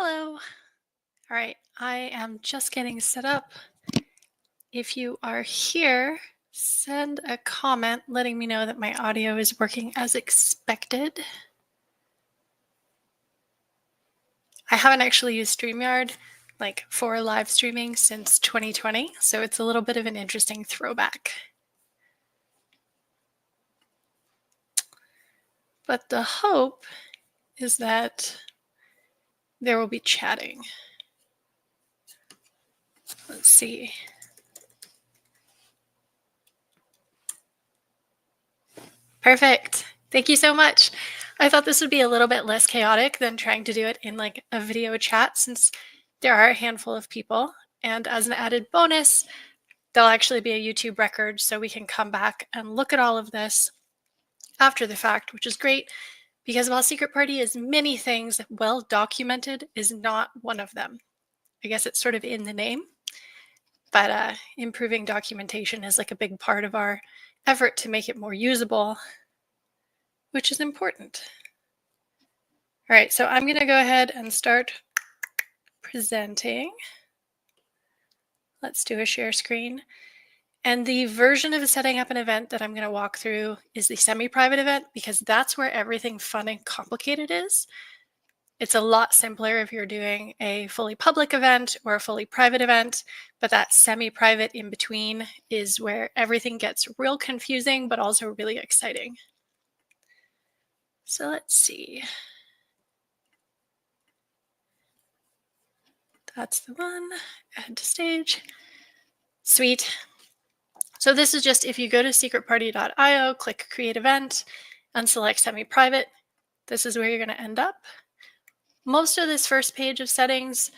Hello. All right, I am just getting set up. If you are here, send a comment letting me know that my audio is working as expected. I haven't actually used StreamYard for live streaming since 2020, so it's a little bit of an interesting throwback. But the hope is that there will be chatting. Let's see. Perfect. Thank you so much. I thought this would be a little bit less chaotic than trying to do it in a video chat since there are a handful of people. And as an added bonus, there'll actually be a YouTube record so we can come back and look at all of this after the fact, which is great because while Secret Party is many things, well documented is not one of them. I guess it's sort of in the name, but improving documentation is a big part of our effort to make it more usable, which is important. All right, so I'm going to go ahead and start presenting. Let's do a share screen. And the version of setting up an event that I'm going to walk through is the semi-private event because that's where everything fun and complicated is. It's a lot simpler if you're doing a fully public event or a fully private event, but that semi-private in between is where everything gets real confusing, but also really exciting. So let's see. That's the one. Add to stage. Sweet. So this is just if you go to secretparty.io, click create event, and select semi-private, this is where you're going to end up. Most of this first page of settings,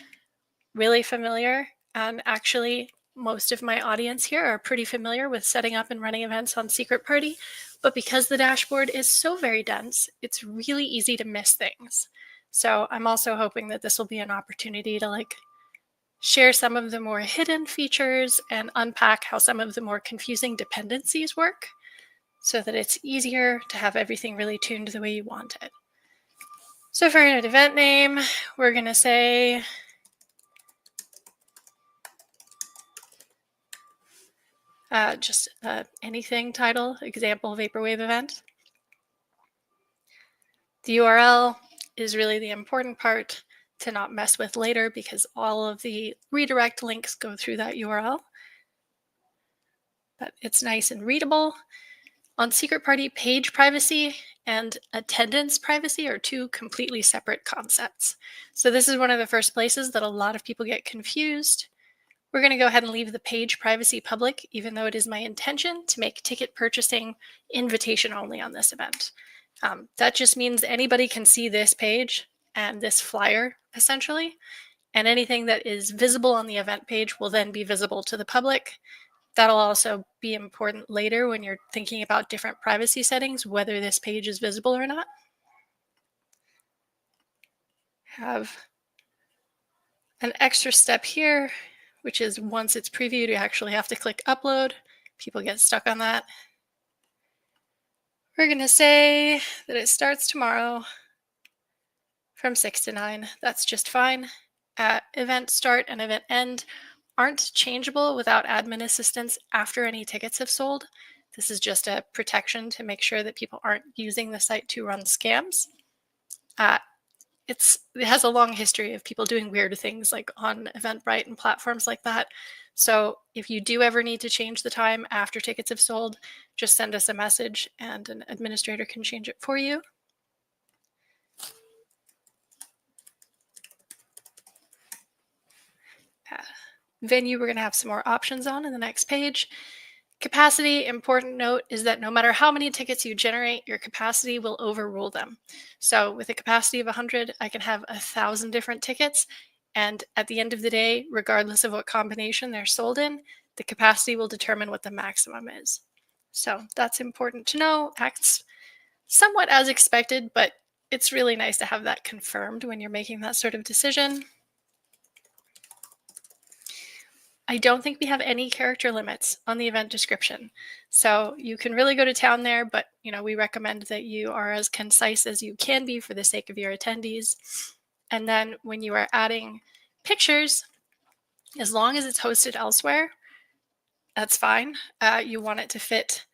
really familiar, and actually most of my audience here are pretty familiar with setting up and running events on Secret Party, but because the dashboard is so very dense, it's really easy to miss things. So I'm also hoping that this will be an opportunity to share some of the more hidden features and unpack how some of the more confusing dependencies work so that it's easier to have everything really tuned the way you want it. So for an event name, we're going to say just anything title, example vaporwave event. The URL is really the important part to not mess with later because all of the redirect links go through that URL. But it's nice and readable. On Secret Party, page privacy and attendance privacy are two completely separate concepts. So this is one of the first places that a lot of people get confused. We're going to go ahead and leave the page privacy public, even though it is my intention to make ticket purchasing invitation only on this event. That just means anybody can see this page and this flyer, essentially, and anything that is visible on the event page will then be visible to the public. That'll also be important later when you're thinking about different privacy settings, whether this page is visible or not. Have an extra step here, which is once it's previewed, you actually have to click upload. People get stuck on that. We're going to say that it starts tomorrow from 6 to 9. That's just fine. Event start and event end aren't changeable without admin assistance after any tickets have sold. This is just a protection to make sure that people aren't using the site to run scams. It has a long history of people doing weird things on Eventbrite and platforms like that. So if you do ever need to change the time after tickets have sold, just send us a message and an administrator can change it for you. Venue, we're going to have some more options on in the next page. Capacity, important note is that no matter how many tickets you generate, your capacity will overrule them. So with a capacity of 100, I can have 1,000 different tickets. And at the end of the day, regardless of what combination they're sold in, the capacity will determine what the maximum is. So that's important to know. Acts somewhat as expected, but it's really nice to have that confirmed when you're making that sort of decision. I don't think we have any character limits on the event description. So you can really go to town there, but we recommend that you are as concise as you can be for the sake of your attendees. And then when you are adding pictures, as long as it's hosted elsewhere, that's fine. You want it to fit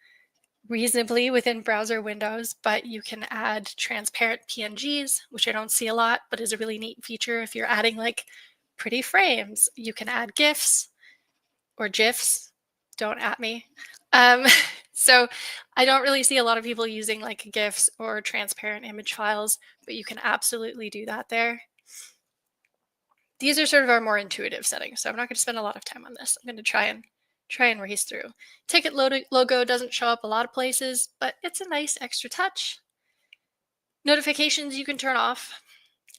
reasonably within browser windows, but you can add transparent PNGs, which I don't see a lot, but is a really neat feature. If you're adding like pretty frames, you can add GIFs or GIFs. Don't at me. Um, so I don't really see a lot of people using like GIFs or transparent image files, but you can absolutely do that there. These are sort of our more intuitive settings, so I'm not going to spend a lot of time on this. I'm going to try and race through. Ticket logo doesn't show up a lot of places, but it's a nice extra touch. Notifications you can turn off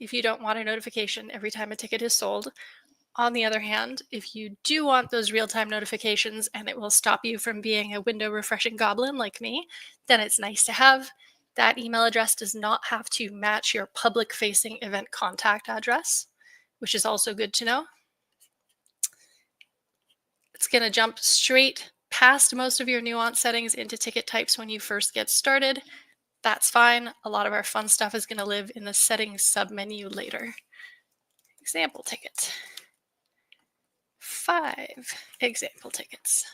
if you don't want a notification every time a ticket is sold. On the other hand, if you do want those real-time notifications and it will stop you from being a window refreshing goblin like me, then it's nice to have. That email address does not have to match your public-facing event contact address, which is also good to know. It's going to jump straight past most of your nuance settings into ticket types when you first get started. That's fine. A lot of our fun stuff is going to live in the settings submenu later. Example ticket. 5 example tickets.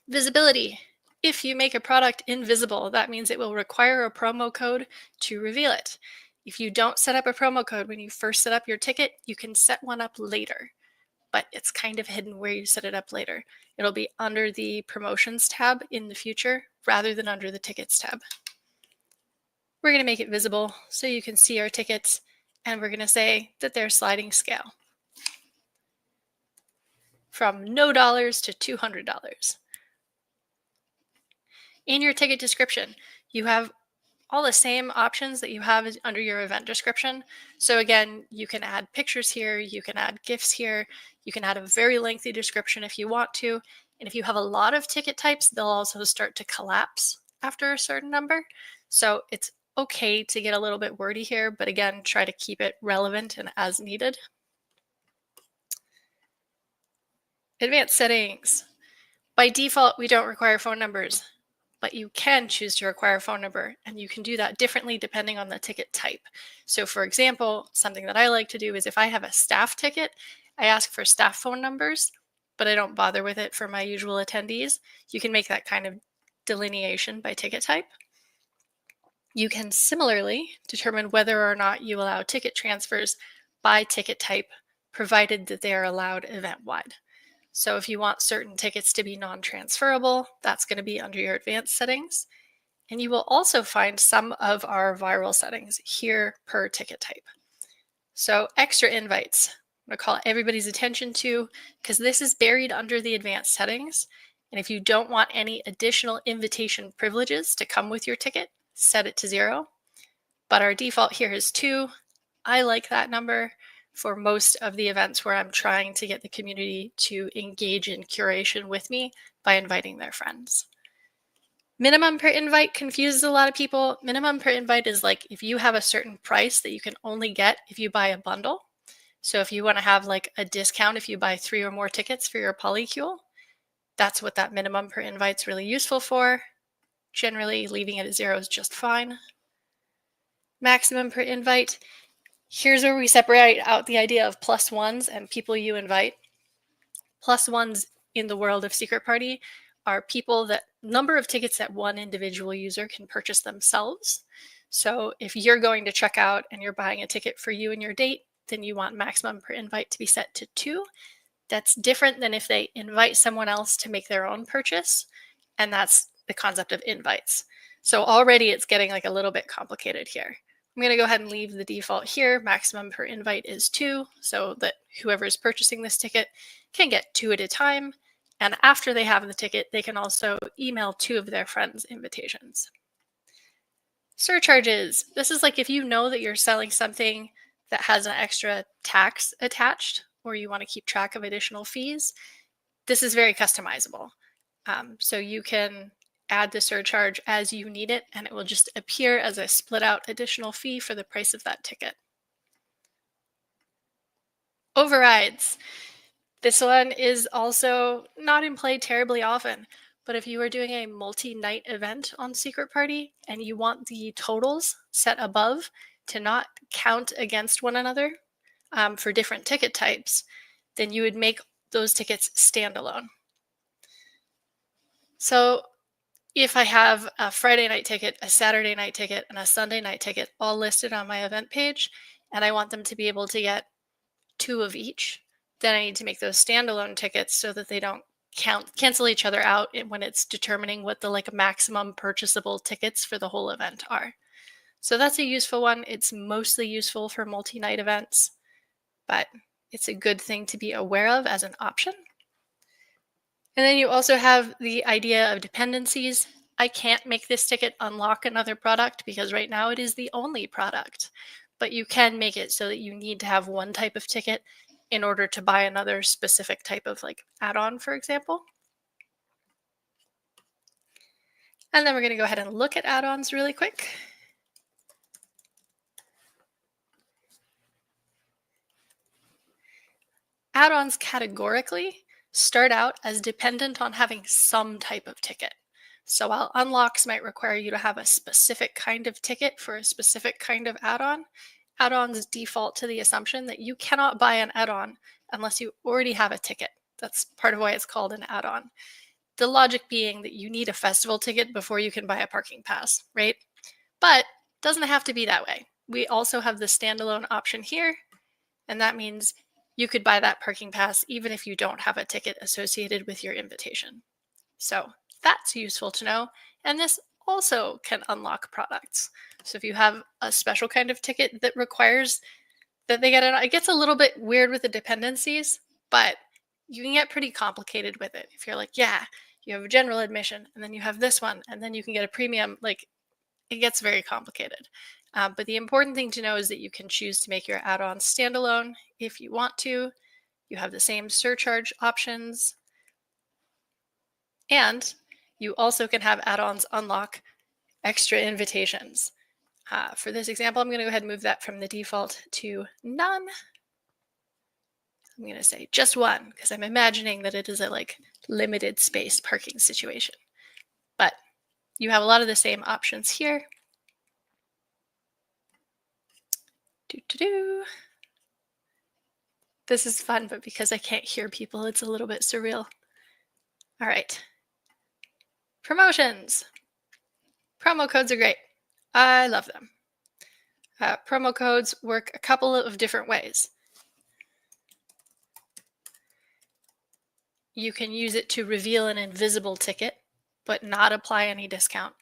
Visibility. If you make a product invisible, that means it will require a promo code to reveal it. If you don't set up a promo code when you first set up your ticket, you can set one up later, but it's kind of hidden where you set it up later. It'll be under the promotions tab in the future rather than under the tickets tab. We're going to make it visible so you can see our tickets, and we're going to say that they're sliding scale from no dollars to $200. In your ticket description, you have all the same options that you have under your event description. So again, you can add pictures here, you can add GIFs here, you can add a very lengthy description if you want to. And if you have a lot of ticket types, they'll also start to collapse after a certain number. So it's okay to get a little bit wordy here, but again, try to keep it relevant and as needed. Advanced settings. By default, we don't require phone numbers, but you can choose to require a phone number, and you can do that differently depending on the ticket type. So for example, something that I like to do is if I have a staff ticket, I ask for staff phone numbers, but I don't bother with it for my usual attendees. You can make that kind of delineation by ticket type. You can similarly determine whether or not you allow ticket transfers by ticket type, provided that they are allowed event-wide. So if you want certain tickets to be non-transferable, that's going to be under your advanced settings. And you will also find some of our viral settings here per ticket type. So extra invites, I'm going to call everybody's attention to, because this is buried under the advanced settings. And if you don't want any additional invitation privileges to come with your ticket, set it to 0. But our default here is 2. I like that number for most of the events where I'm trying to get the community to engage in curation with me by inviting their friends. Minimum per invite confuses a lot of people. Minimum per invite is like if you have a certain price that you can only get if you buy a bundle. So if you want to have like a discount if you buy 3 or more tickets for your polycule, that's what that minimum per invite is really useful for. Generally, leaving it at 0 is just fine. Maximum per invite. Here's where we separate out the idea of plus ones and people you invite. Plus ones in the world of Secret Party are people that number of tickets that one individual user can purchase themselves. So if you're going to check out and you're buying a ticket for you and your date, then you want maximum per invite to be set to 2. That's different than if they invite someone else to make their own purchase. And that's the concept of invites. So already it's getting like a little bit complicated here. I'm going to go ahead and leave the default here. Maximum per invite is 2, so that whoever is purchasing this ticket can get 2 at a time. And after they have the ticket, they can also email 2 of their friends invitations. Surcharges. This is like if you know that you're selling something that has an extra tax attached, or you want to keep track of additional fees, this is very customizable. So you can add the surcharge as you need it, and it will just appear as a split out additional fee for the price of that ticket. Overrides. This one is also not in play terribly often, but if you are doing a multi-night event on Secret Party and you want the totals set above, to not count against one another for different ticket types, then you would make those tickets standalone. So if I have a Friday night ticket, a Saturday night ticket, and a Sunday night ticket all listed on my event page, and I want them to be able to get 2 of each, then I need to make those standalone tickets so that they don't cancel each other out when it's determining what the maximum purchasable tickets for the whole event are. So that's a useful one. It's mostly useful for multi-night events, but it's a good thing to be aware of as an option. And then you also have the idea of dependencies. I can't make this ticket unlock another product because right now it is the only product, but you can make it so that you need to have one type of ticket in order to buy another specific type of add-on, for example. And then we're going to go ahead and look at add-ons really quick. Add-ons categorically start out as dependent on having some type of ticket. So while unlocks might require you to have a specific kind of ticket for a specific kind of add-on, add-ons default to the assumption that you cannot buy an add-on unless you already have a ticket. That's part of why it's called an add-on. The logic being that you need a festival ticket before you can buy a parking pass, right? But it doesn't have to be that way. We also have the standalone option here, and that means you could buy that parking pass even if you don't have a ticket associated with your invitation. So that's useful to know. And this also can unlock products. So if you have a special kind of ticket that requires that they get it, it gets a little bit weird with the dependencies, but you can get pretty complicated with it. If you're like, yeah, you have a general admission, and then you have this one, and then you can get a premium, it gets very complicated. But the important thing to know is that you can choose to make your add-on standalone if you want to. You have the same surcharge options. And you also can have add-ons unlock extra invitations. For this example, I'm going to go ahead and move that from the default to none. I'm going to say just one because I'm imagining that it is a limited space parking situation. But you have a lot of the same options here. This is fun, but because I can't hear people, it's a little bit surreal. All right. Promotions. Promo codes are great. I love them. Promo codes work a couple of different ways. You can use it to reveal an invisible ticket, but not apply any discount.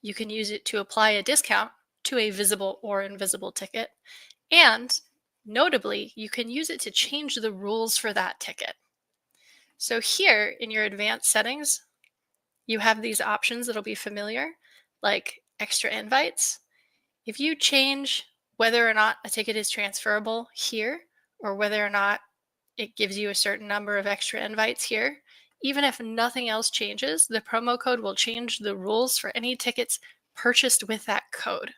You can use it to apply a discount to a visible or invisible ticket. And notably, you can use it to change the rules for that ticket. So here in your advanced settings, you have these options that'll be familiar, like extra invites. If you change whether or not a ticket is transferable here, or whether or not it gives you a certain number of extra invites here, even if nothing else changes, the promo code will change the rules for any tickets purchased with that code.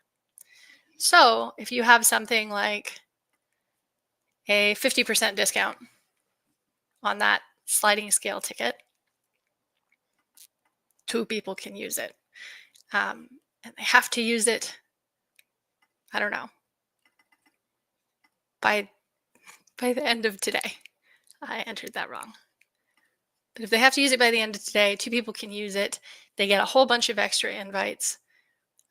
So if you have something like a 50% discount on that sliding scale ticket, 2 people can use it. And they have to use it, I don't know, by the end of today. I entered that wrong. But if they have to use it by the end of today, 2 people can use it. They get a whole bunch of extra invites.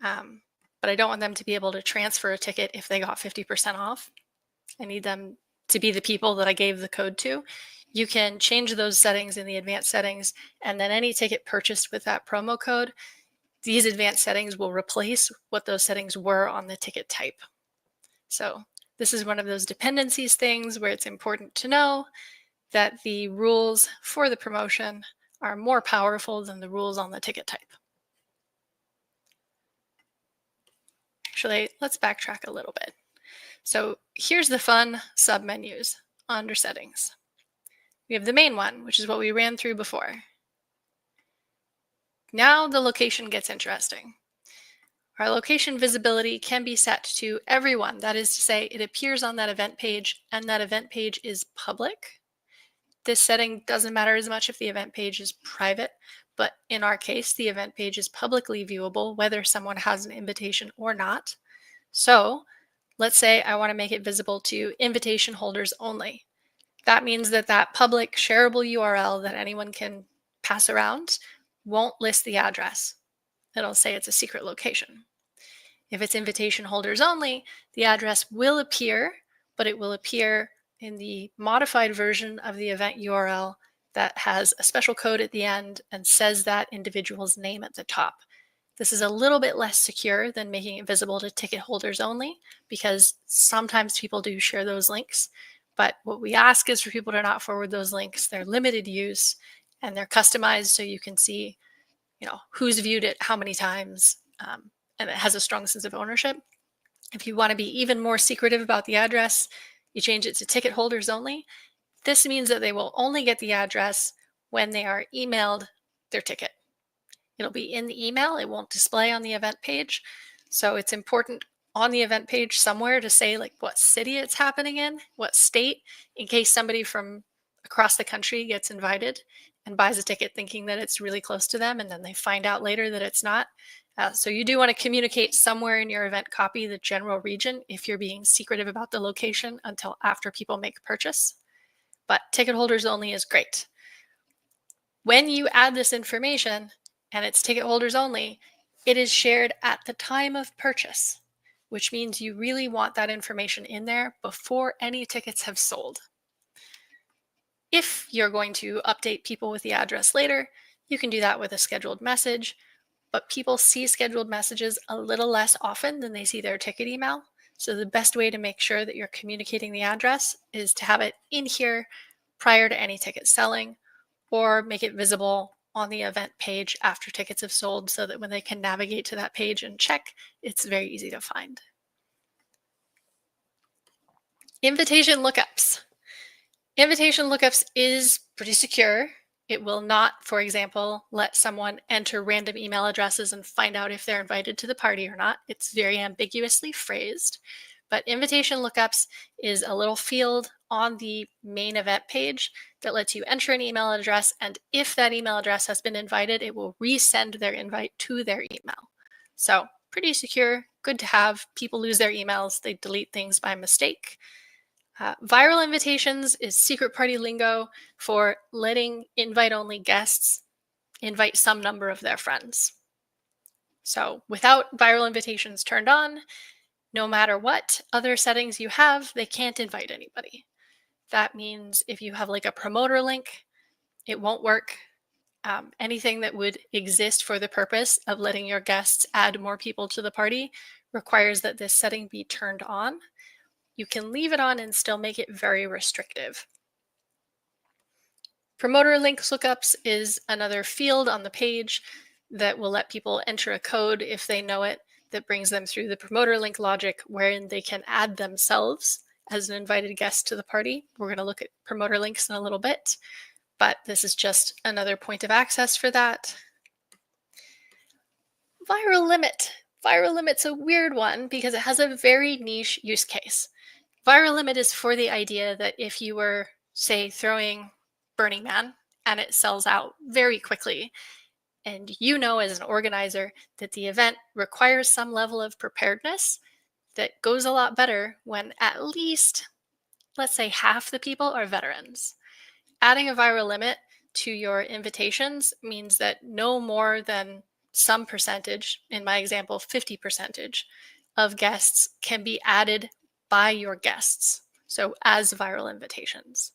But I don't want them to be able to transfer a ticket if they got 50% off. I need them to be the people that I gave the code to. You can change those settings in the advanced settings, and then any ticket purchased with that promo code, these advanced settings will replace what those settings were on the ticket type. So this is one of those dependencies things where it's important to know that the rules for the promotion are more powerful than the rules on the ticket type. Actually, let's backtrack a little bit. So here's the fun submenus under settings. We have the main one, which is what we ran through before. Now the location gets interesting. Our location visibility can be set to everyone. That is to say, it appears on that event page, and that event page is public. This setting doesn't matter as much if the event page is private, but in our case, the event page is publicly viewable, whether someone has an invitation or not. So Let's say I want to make it visible to invitation holders only. That means that that public shareable URL that anyone can pass around won't list the address. It'll say it's a secret location. If it's invitation holders only, the address will appear, but it will appear in the modified version of the event URL that has a special code at the end and says that individual's name at the top. This is a little bit less secure than making it visible to ticket holders only, because sometimes people do share those links. But what we ask is for people to not forward those links. They're limited use and they're customized so you can see, who's viewed it how many times, and it has a strong sense of ownership. If you want to be even more secretive about the address, you change it to ticket holders only. This means that they will only get the address when they are emailed their ticket. It'll be in the email. It won't display on the event page. So it's important on the event page somewhere to say like what city it's happening in, what state, in case somebody from across the country gets invited and buys a ticket thinking that it's really close to them, and then they find out later that it's not. So you do want to communicate somewhere in your event copy the general region if you're being secretive about the location until after people make a purchase. But ticket holders only is great. When you add this information and it's ticket holders only, it is shared at the time of purchase, which means you really want that information in there before any tickets have sold. If you're going to update people with the address later, you can do that with a scheduled message, but people see scheduled messages a little less often than they see their ticket email. So the best way to make sure that you're communicating the address is to have it in here prior to any ticket selling, or make it visible on the event page after tickets have sold so that when they can navigate to that page and check, it's very easy to find. Invitation lookups. Invitation lookups is pretty secure. It will not, for example, let someone enter random email addresses and find out if they're invited to the party or not. It's very ambiguously phrased. But invitation lookups is a little field on the main event page that lets you enter an email address, and if that email address has been invited, it will resend their invite to their email. So pretty secure, good to have. People lose their emails, they delete things by mistake. Viral invitations is secret party lingo for letting invite-only guests invite some number of their friends. So without viral invitations turned on, no matter what other settings you have, they can't invite anybody. That means if you have like a promoter link, it won't work. Anything that would exist for the purpose of letting your guests add more people to the party requires that this setting be turned on. You can leave it on and still make it very restrictive. Promoter link lookups is another field on the page that will let people enter a code if they know it, that brings them through the promoter link logic wherein they can add themselves as an invited guest to the party. We're going to look at promoter links in a little bit, but this is just another point of access for that. Viral limit. Viral limit's a weird one because it has a very niche use case. Viral limit is for the idea that if you were, say, throwing Burning Man and it sells out very quickly, and you know as an organizer that the event requires some level of preparedness that goes a lot better when at least, let's say, half the people are veterans. Adding a viral limit to your invitations means that no more than some percentage, in my example, 50% of guests can be added by your guests, so as viral invitations.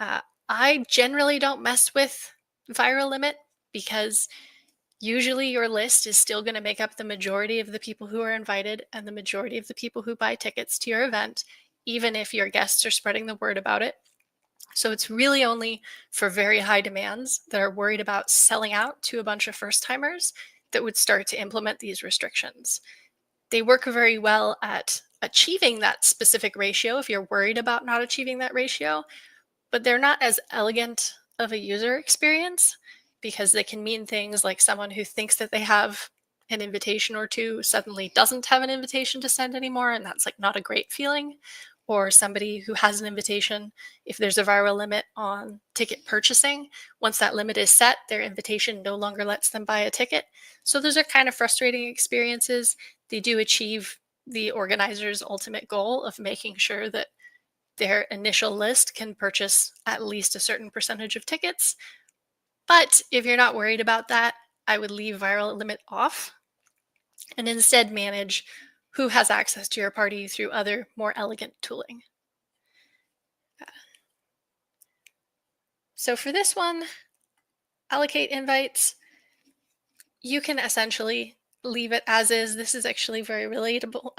I generally don't mess with viral limit because usually your list is still going to make up the majority of the people who are invited and the majority of the people who buy tickets to your event, even if your guests are spreading the word about it. So it's really only for very high demands that are worried about selling out to a bunch of first-timers that would start to implement these restrictions. They work very well at achieving that specific ratio if you're worried about not achieving that ratio, but they're not as elegant of a user experience because they can mean things like someone who thinks that they have an invitation or two suddenly doesn't have an invitation to send anymore, and that's like not a great feeling. Or somebody who has an invitation, if there's a viral limit on ticket purchasing, once that limit is set, their invitation no longer lets them buy a ticket. So those are kind of frustrating experiences. They do achieve the organizer's ultimate goal of making sure that their initial list can purchase at least a certain percentage of tickets. But if you're not worried about that, I would leave viral limit off and instead manage who has access to your party through other more elegant tooling. So for this one, allocate invites, you can essentially leave it as is. This is actually very relatable,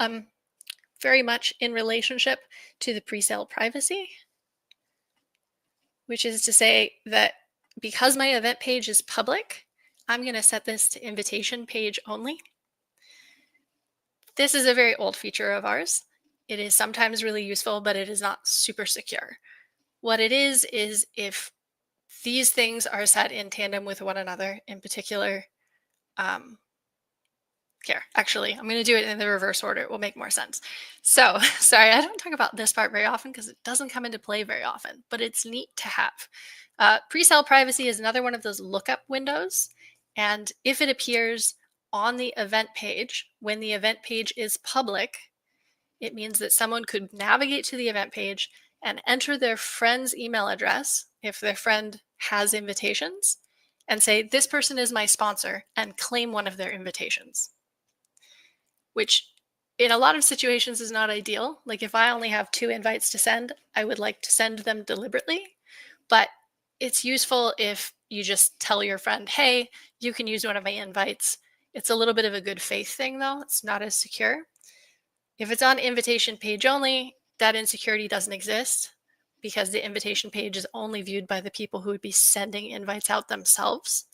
very much in relationship to the pre-sale privacy, which is to say that because my event page is public, I'm going to set this to invitation page only. This is a very old feature of ours. It is sometimes really useful, but it is not super secure. What it is if these things are set in tandem with one another, in particular, here, actually, I'm going to do it in the reverse order. It will make more sense. So, sorry, I don't talk about this part very often because it doesn't come into play very often, but it's neat to have. Pre-sale privacy is another one of those lookup windows. And if it appears on the event page, when the event page is public, it means that someone could navigate to the event page and enter their friend's email address if their friend has invitations and say, this person is my sponsor, and claim one of their invitations, which in a lot of situations is not ideal. Like if I only have 2 invites to send, I would like to send them deliberately, but it's useful if you just tell your friend, hey, you can use one of my invites. It's a little bit of a good faith thing though. It's not as secure. If it's on invitation page only, that insecurity doesn't exist because the invitation page is only viewed by the people who would be sending invites out themselves.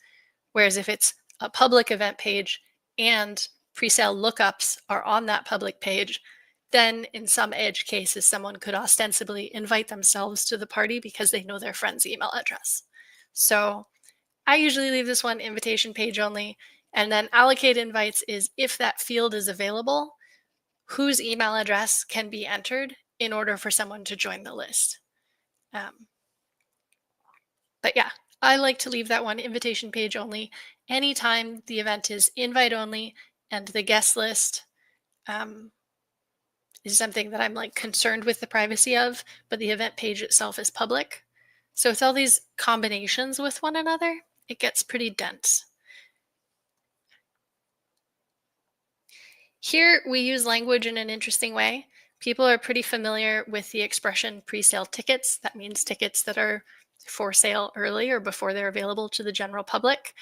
Whereas if it's a public event page and pre-sale lookups are on that public page, then in some edge cases, someone could ostensibly invite themselves to the party because they know their friend's email address. So I usually leave this one invitation page only, and then allocate invites is if that field is available, whose email address can be entered in order for someone to join the list. But yeah, I like to leave that one invitation page only anytime the event is invite only and the guest list is something that I'm like concerned with the privacy of, but the event page itself is public. So with all these combinations with one another, it gets pretty dense. Here we use language in an interesting way. People are pretty familiar with the expression pre-sale tickets. That means tickets that are for sale early or before they're available to the general public.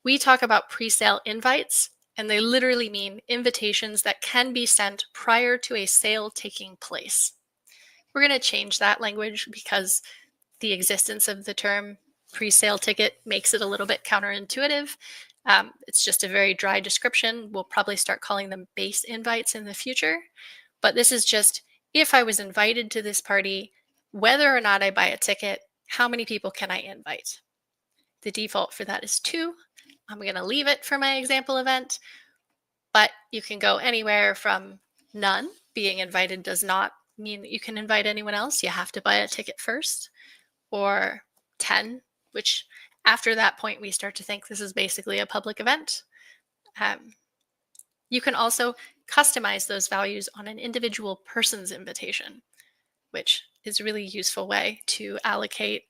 We talk about pre-sale invites, and they literally mean invitations that can be sent prior to a sale taking place. We're going to change that language because the existence of the term pre-sale ticket makes it a little bit counterintuitive. It's just a very dry description. We'll probably start calling them base invites in the future. But this is just, if I was invited to this party, whether or not I buy a ticket, how many people can I invite? The default for that is 2. I'm going to leave it for my example event, but you can go anywhere from none. Being invited does not mean that you can invite anyone else. You have to buy a ticket first, or 10, which after that point, we start to think this is basically a public event. You can also customize those values on an individual person's invitation, which is a really useful way to allocate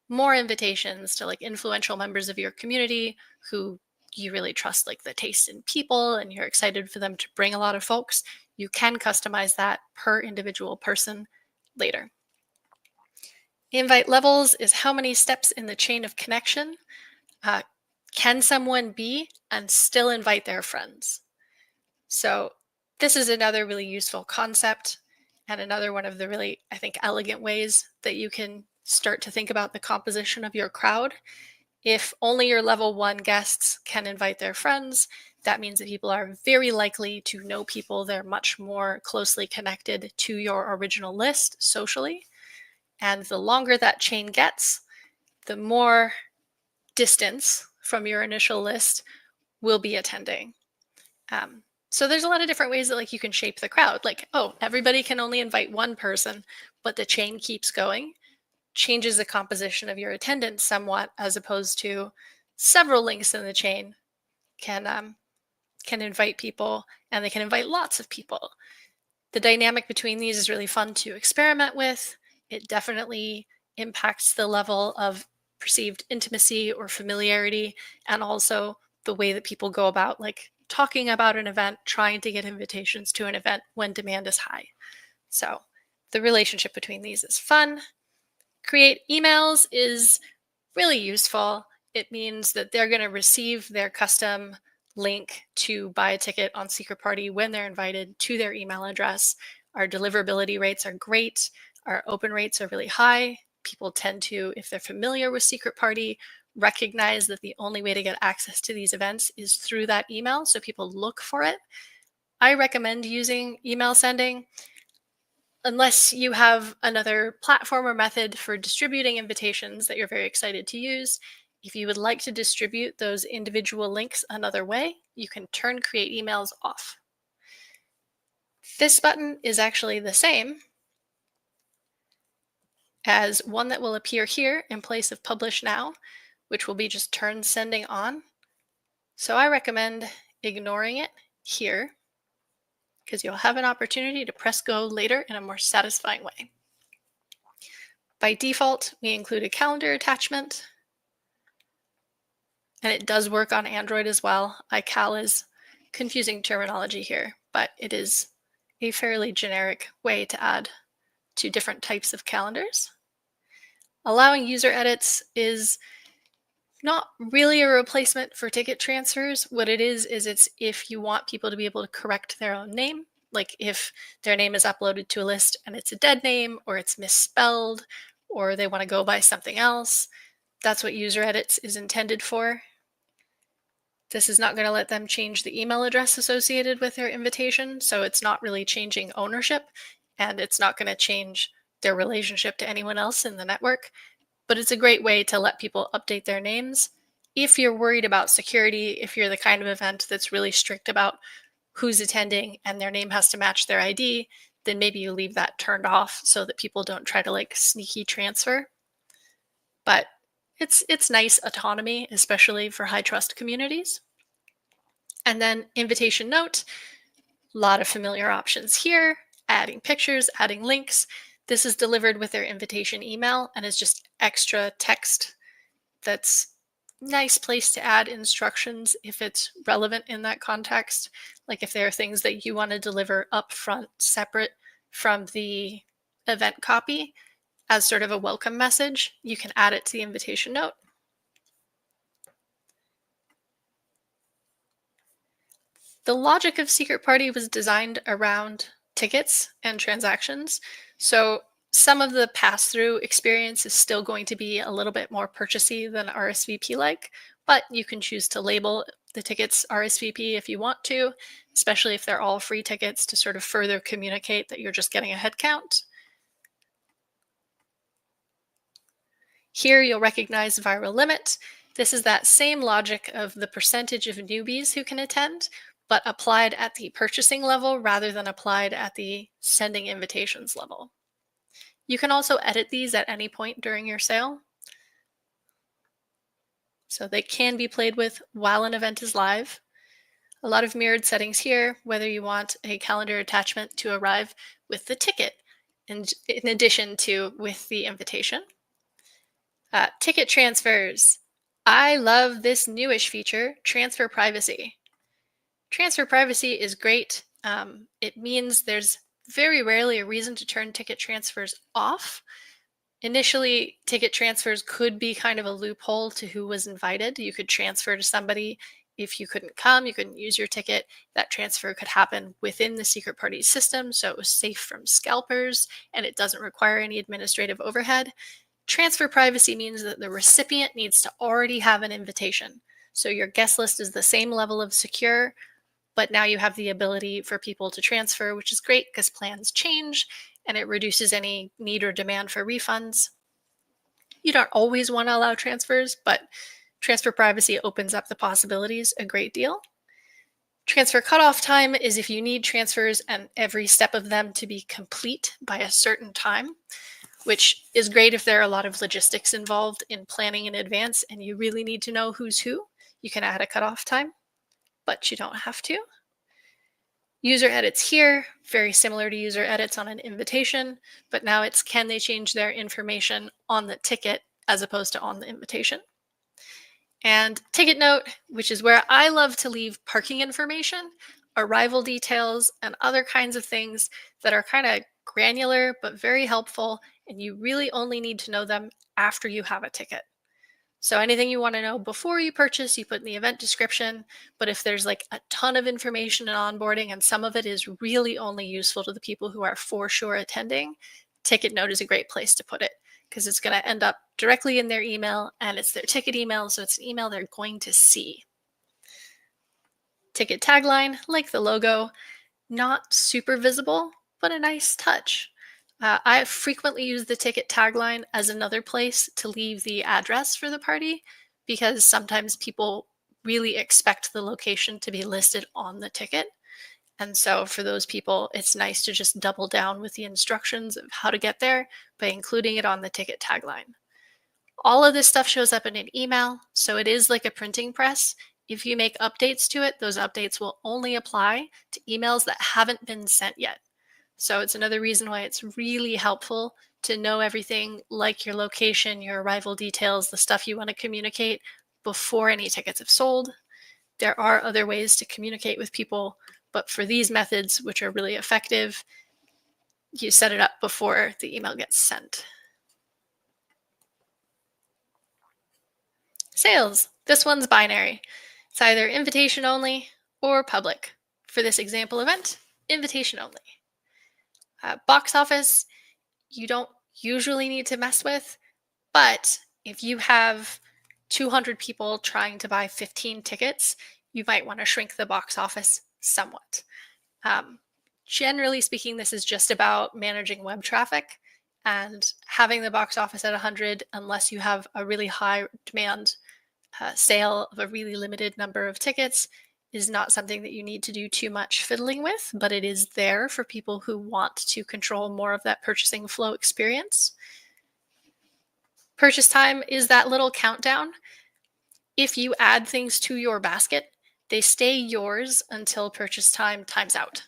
more invitations to like influential members of your community who you really trust like the taste in people and you're excited for them to bring a lot of folks. You can customize that per individual person later. Invite levels is how many steps in the chain of connection can someone be and still invite their friends. So this is another really useful concept and another one of the really, I think, elegant ways that you can start to think about the composition of your crowd. If only your level 1 guests can invite their friends, that means that people are very likely to know people. They're much more closely connected to your original list socially. And the longer that chain gets, the more distance from your initial list will be attending. So there's a lot of different ways that like you can shape the crowd. Like, oh, everybody can only invite one person, but the chain keeps going. Changes the composition of your attendance somewhat, as opposed to several links in the chain can can invite people, and they can invite lots of people. The dynamic between these is really fun to experiment with. It definitely impacts the level of perceived intimacy or familiarity, and also the way that people go about like talking about an event, trying to get invitations to an event when demand is high. So the relationship between these is fun. Create emails is really useful. It means that they're going to receive their custom link to buy a ticket on Secret Party when they're invited to their email address. Our deliverability rates are great. Our open rates are really high. People tend to, if they're familiar with Secret Party, recognize that the only way to get access to these events is through that email. So people look for it. I recommend using email sending unless you have another platform or method for distributing invitations that you're very excited to use. If you would like to distribute those individual links another way, you can turn create emails off. This button is actually the same as one that will appear here in place of publish now, which will be just turn sending on. So I recommend ignoring it here because you'll have an opportunity to press go later in a more satisfying way. By default, we include a calendar attachment, and it does work on Android as well. iCal is confusing terminology here, but it is a fairly generic way to add to different types of calendars. Allowing user edits is not really a replacement for ticket transfers. What it is it's if you want people to be able to correct their own name, like if their name is uploaded to a list and it's a dead name or it's misspelled or they want to go by something else, that's what user edits is intended for. This is not going to let them change the email address associated with their invitation, so it's not really changing ownership, and it's not going to change their relationship to anyone else in the network. But it's a great way to let people update their names. If you're worried about security, if you're the kind of event that's really strict about who's attending and their name has to match their ID, then maybe you leave that turned off so that people don't try to like sneaky transfer. But it's nice autonomy, especially for high trust communities. And then invitation note, a lot of familiar options here, adding pictures, adding links. This is delivered with their invitation email and is just extra text that's nice place to add instructions if it's relevant in that context. Like if there are things that you want to deliver up front separate from the event copy as sort of a welcome message, you can add it to the invitation note. The logic of Secret Party was designed around tickets and transactions. So some of the pass-through experience is still going to be a little bit more purchasey than RSVP-like, but you can choose to label the tickets RSVP if you want to, especially if they're all free tickets to sort of further communicate that you're just getting a head count. Here you'll recognize viral limit. This is that same logic of the percentage of newbies who can attend, but applied at the purchasing level rather than applied at the sending invitations level. You can also edit these at any point during your sale. So they can be played with while an event is live. A lot of mirrored settings here, whether you want a calendar attachment to arrive with the ticket in addition to with the invitation. Ticket transfers. I love this newish feature, transfer privacy. Transfer privacy is great. It means there's very rarely a reason to turn ticket transfers off. Initially, ticket transfers could be kind of a loophole to who was invited. You could transfer to somebody. If you couldn't come, you couldn't use your ticket, that transfer could happen within the Secret Party system, so it was safe from scalpers, and it doesn't require any administrative overhead. Transfer privacy means that the recipient needs to already have an invitation. So your guest list is the same level of secure, but now you have the ability for people to transfer, which is great because plans change and it reduces any need or demand for refunds. You don't always want to allow transfers, but transfer privacy opens up the possibilities a great deal. Transfer cutoff time is if you need transfers and every step of them to be complete by a certain time, which is great if there are a lot of logistics involved in planning in advance and you really need to know who's who. You can add a cutoff time. but you don't have to. User edits here, very similar to user edits on an invitation, but now it's can they change their information on the ticket as opposed to on the invitation. And ticket note, which is where I love to leave parking information, arrival details, and other kinds of things that are kind of granular but very helpful, and you really only need to know them after you have a ticket. So anything you want to know before you purchase, you put in the event description. But if there's like a ton of information in onboarding and some of it is really only useful to the people who are for sure attending, ticket note is a great place to put it because it's going to end up directly in their email and it's their ticket email. So it's an email they're going to see. Ticket tagline, like the logo, not super visible, but a nice touch. I frequently use the ticket tagline as another place to leave the address for the party because sometimes people really expect the location to be listed on the ticket. And so for those people, it's nice to just double down with the instructions of how to get there by including it on the ticket tagline. All of this stuff shows up in an email, so it is like a printing press. If you make updates to it, those updates will only apply to emails that haven't been sent yet. So it's another reason why it's really helpful to know everything like your location, your arrival details, the stuff you want to communicate before any tickets have sold. There are other ways to communicate with people, but for these methods, which are really effective, you set it up before the email gets sent. Sales. This one's binary. It's either invitation only or public. For this example event, invitation only. Box office, you don't usually need to mess with, but if you have 200 people trying to buy 15 tickets, you might want to shrink the box office somewhat. Generally speaking, this is just about managing web traffic and having the box office at 100 unless you have a really high demand sale of a really limited number of tickets is not something that you need to do too much fiddling with, but it is there for people who want to control more of that purchasing flow experience. Purchase time is that little countdown. If you add things to your basket, they stay yours until purchase time times out.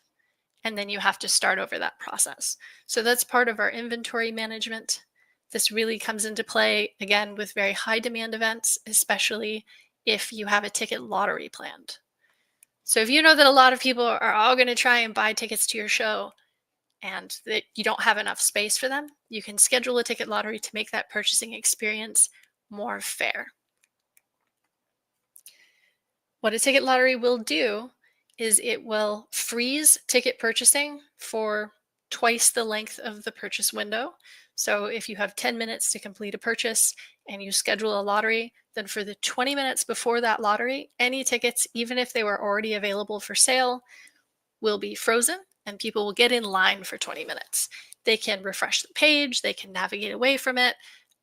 And then you have to start over that process. So that's part of our inventory management. This really comes into play, again, with very high demand events, especially if you have a ticket lottery planned. So if you know that a lot of people are all going to try and buy tickets to your show and that you don't have enough space for them, you can schedule a ticket lottery to make that purchasing experience more fair. What a ticket lottery will do is it will freeze ticket purchasing for twice the length of the purchase window. So if you have 10 minutes to complete a purchase and you schedule a lottery, then for the 20 minutes before that lottery, any tickets, even if they were already available for sale, will be frozen and people will get in line for 20 minutes. They can refresh the page, they can navigate away from it,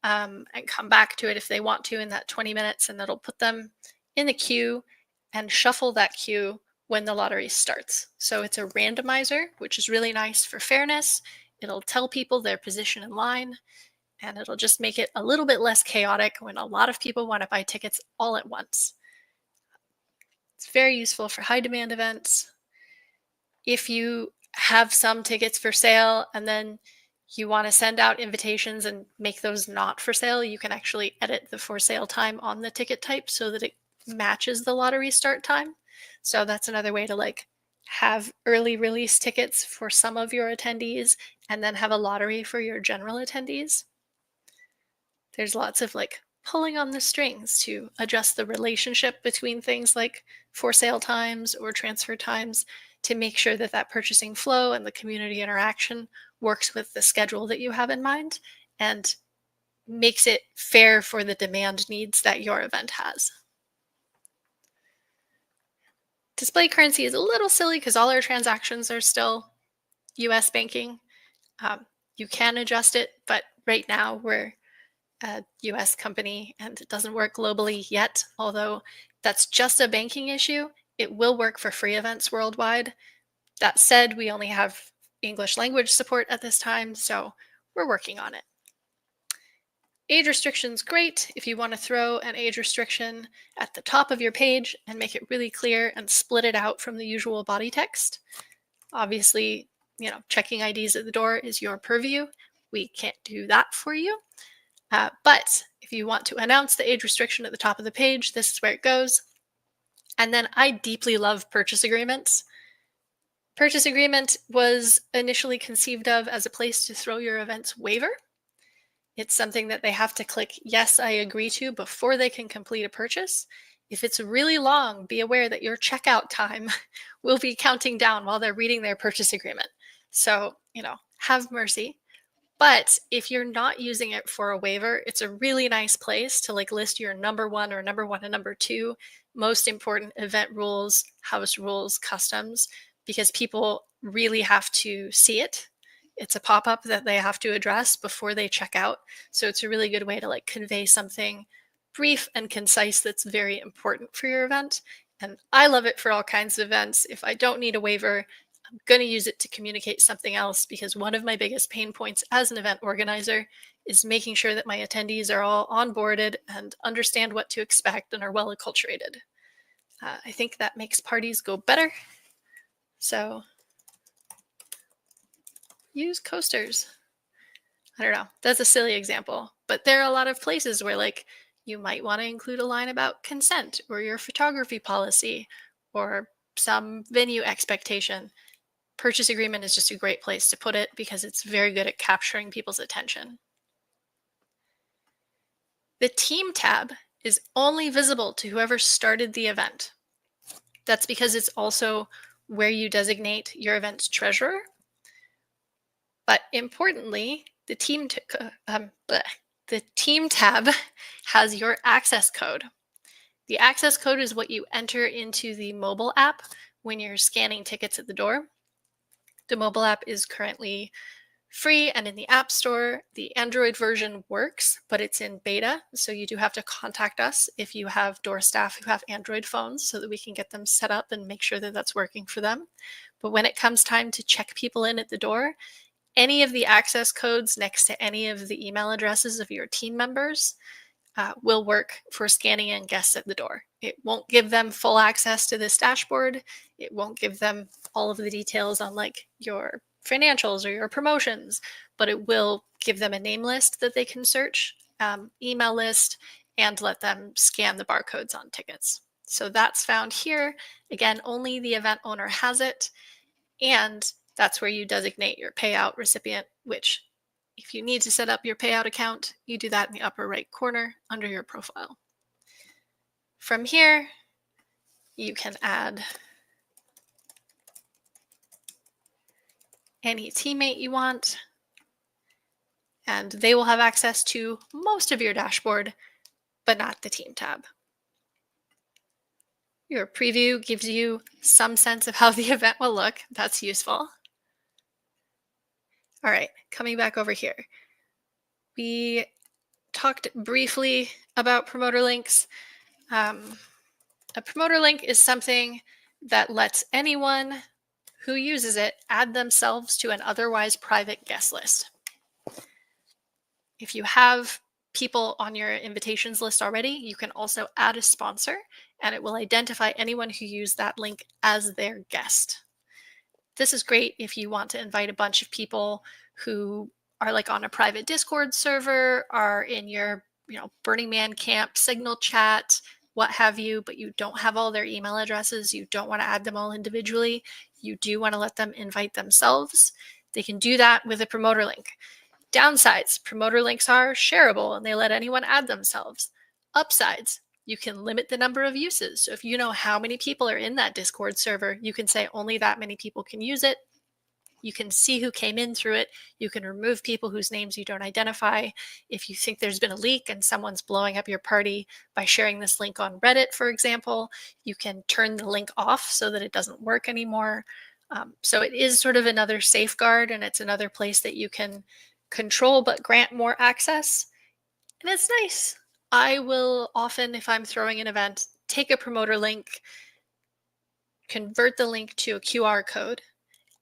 and come back to it if they want to in that 20 minutes, and that'll put them in the queue and shuffle that queue when the lottery starts. So it's a randomizer, which is really nice for fairness. It'll tell people their position in line, and it'll just make it a little bit less chaotic when a lot of people want to buy tickets all at once. It's very useful for high demand events. If you have some tickets for sale and then you want to send out invitations and make those not for sale, you can actually edit the for sale time on the ticket type so that it matches the lottery start time. So that's another way to have early release tickets for some of your attendees and then have a lottery for your general attendees. There's lots of pulling on the strings to adjust the relationship between things like for sale times or transfer times to make sure that that purchasing flow and the community interaction works with the schedule that you have in mind and makes it fair for the demand needs that your event has. Display currency is a little silly because all our transactions are still US banking. You can adjust it, but right now we're a US company and it doesn't work globally yet, although that's just a banking issue. It will work for free events worldwide. That said, we only have English language support at this time, so we're working on it. Age restriction's great if you want to throw an age restriction at the top of your page and make it really clear and split it out from the usual body text. Obviously, checking IDs at the door is your purview. We can't do that for you. But if you want to announce the age restriction at the top of the page, this is where it goes. And then I deeply love purchase agreements. Purchase agreement was initially conceived of as a place to throw your event's waiver. It's something that they have to click yes, I agree to before they can complete a purchase. If it's really long, be aware that your checkout time will be counting down while they're reading their purchase agreement. So, have mercy. But if you're not using it for a waiver, it's a really nice place to list your number one and number two most important event rules, house rules, customs, because people really have to see it. It's a pop-up that they have to address before they check out. So it's a really good way to convey something brief and concise that's very important for your event. And I love it for all kinds of events. If I don't need a waiver, I'm going to use it to communicate something else, because one of my biggest pain points as an event organizer is making sure that my attendees are all onboarded and understand what to expect and are well acculturated. I think that makes parties go better. So use coasters. I don't know. That's a silly example, but there are a lot of places where you might want to include a line about consent or your photography policy or some venue expectation. Purchase agreement is just a great place to put it because it's very good at capturing people's attention. The team tab is only visible to whoever started the event. That's because it's also where you designate your event's treasurer. But importantly, the team tab has your access code. The access code is what you enter into the mobile app when you're scanning tickets at the door. The mobile app is currently free and in the App Store. The Android version works, but it's in beta, so you do have to contact us if you have door staff who have Android phones so that we can get them set up and make sure that that's working for them. But when it comes time to check people in at the door, any of the access codes next to any of the email addresses of your team members will work for scanning in guests at the door. It won't give them full access to this dashboard. It won't give them all of the details on your financials or your promotions, but it will give them a name list that they can search, email list, and let them scan the barcodes on tickets. So that's found here. Again, only the event owner has it. And that's where you designate your payout recipient, which if you need to set up your payout account, you do that in the upper right corner under your profile. From here, you can add any teammate you want, and they will have access to most of your dashboard, but not the team tab. Your preview gives you some sense of how the event will look. That's useful. All right, coming back over here. We talked briefly about promoter links. A promoter link is something that lets anyone who uses it add themselves to an otherwise private guest list. If you have people on your invitations list already, you can also add a sponsor, and it will identify anyone who used that link as their guest. This is great if you want to invite a bunch of people who are on a private Discord server, are in your Burning Man camp signal chat, what have you, but you don't have all their email addresses. You don't want to add them all individually. You do want to let them invite themselves. They can do that with a promoter link. Downsides, promoter links are shareable and they let anyone add themselves. Upsides, you can limit the number of uses. So if you know how many people are in that Discord server, you can say only that many people can use it. You can see who came in through it. You can remove people whose names you don't identify. If you think there's been a leak and someone's blowing up your party by sharing this link on Reddit, for example, you can turn the link off so that it doesn't work anymore. So it is sort of another safeguard, and it's another place that you can control but grant more access. And it's nice. I will often, if I'm throwing an event, take a promoter link, convert the link to a QR code,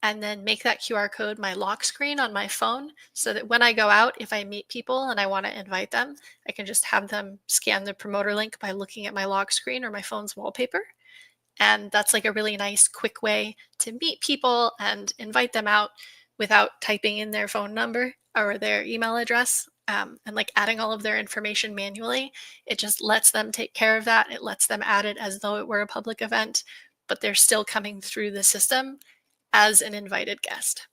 and then make that QR code my lock screen on my phone so that when I go out, if I meet people and I want to invite them, I can just have them scan the promoter link by looking at my lock screen or my phone's wallpaper. And that's like a really nice, quick way to meet people and invite them out without typing in their phone number or their email address, and like adding all of their information manually. It just lets them take care of that. It lets them add it as though it were a public event, but they're still coming through the system as an invited guest.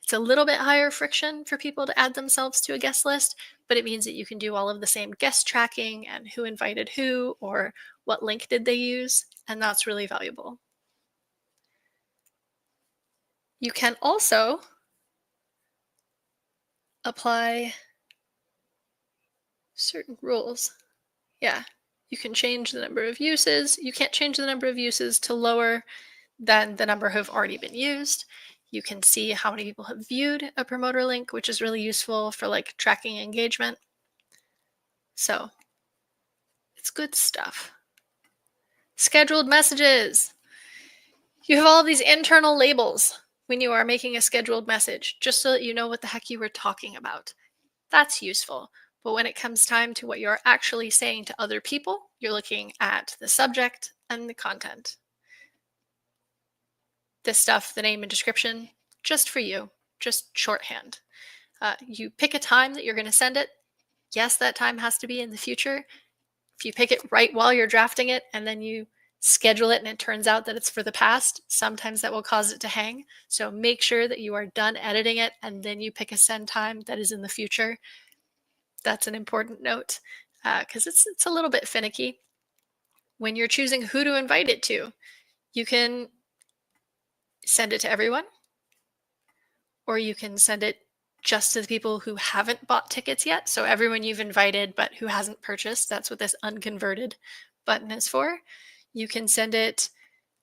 It's a little bit higher friction for people to add themselves to a guest list, but it means that you can do all of the same guest tracking and who invited who or what link did they use, and that's really valuable. You can also apply certain rules. Yeah, you can change the number of uses. You can't change the number of uses to lower than the number have already been used. You can see how many people have viewed a promoter link, which is really useful for like tracking engagement. So it's good stuff. Scheduled messages. You have all of these internal labels when you are making a scheduled message, just so that you know what the heck you were talking about. That's useful. But when it comes time to what you're actually saying to other people, you're looking at the subject and the content. This stuff, the name and description, just for you, just shorthand. You pick a time that you're going to send it. Yes, that time has to be in the future. If you pick it right while you're drafting it and then you schedule it and it turns out that it's for the past, sometimes that will cause it to hang. So make sure that you are done editing it and then you pick a send time that is in the future. That's an important note because it's a little bit finicky. When you're choosing who to invite it to, you can send it to everyone, or you can send it just to the people who haven't bought tickets yet. So everyone you've invited but who hasn't purchased, that's what this unconverted button is for. You can send it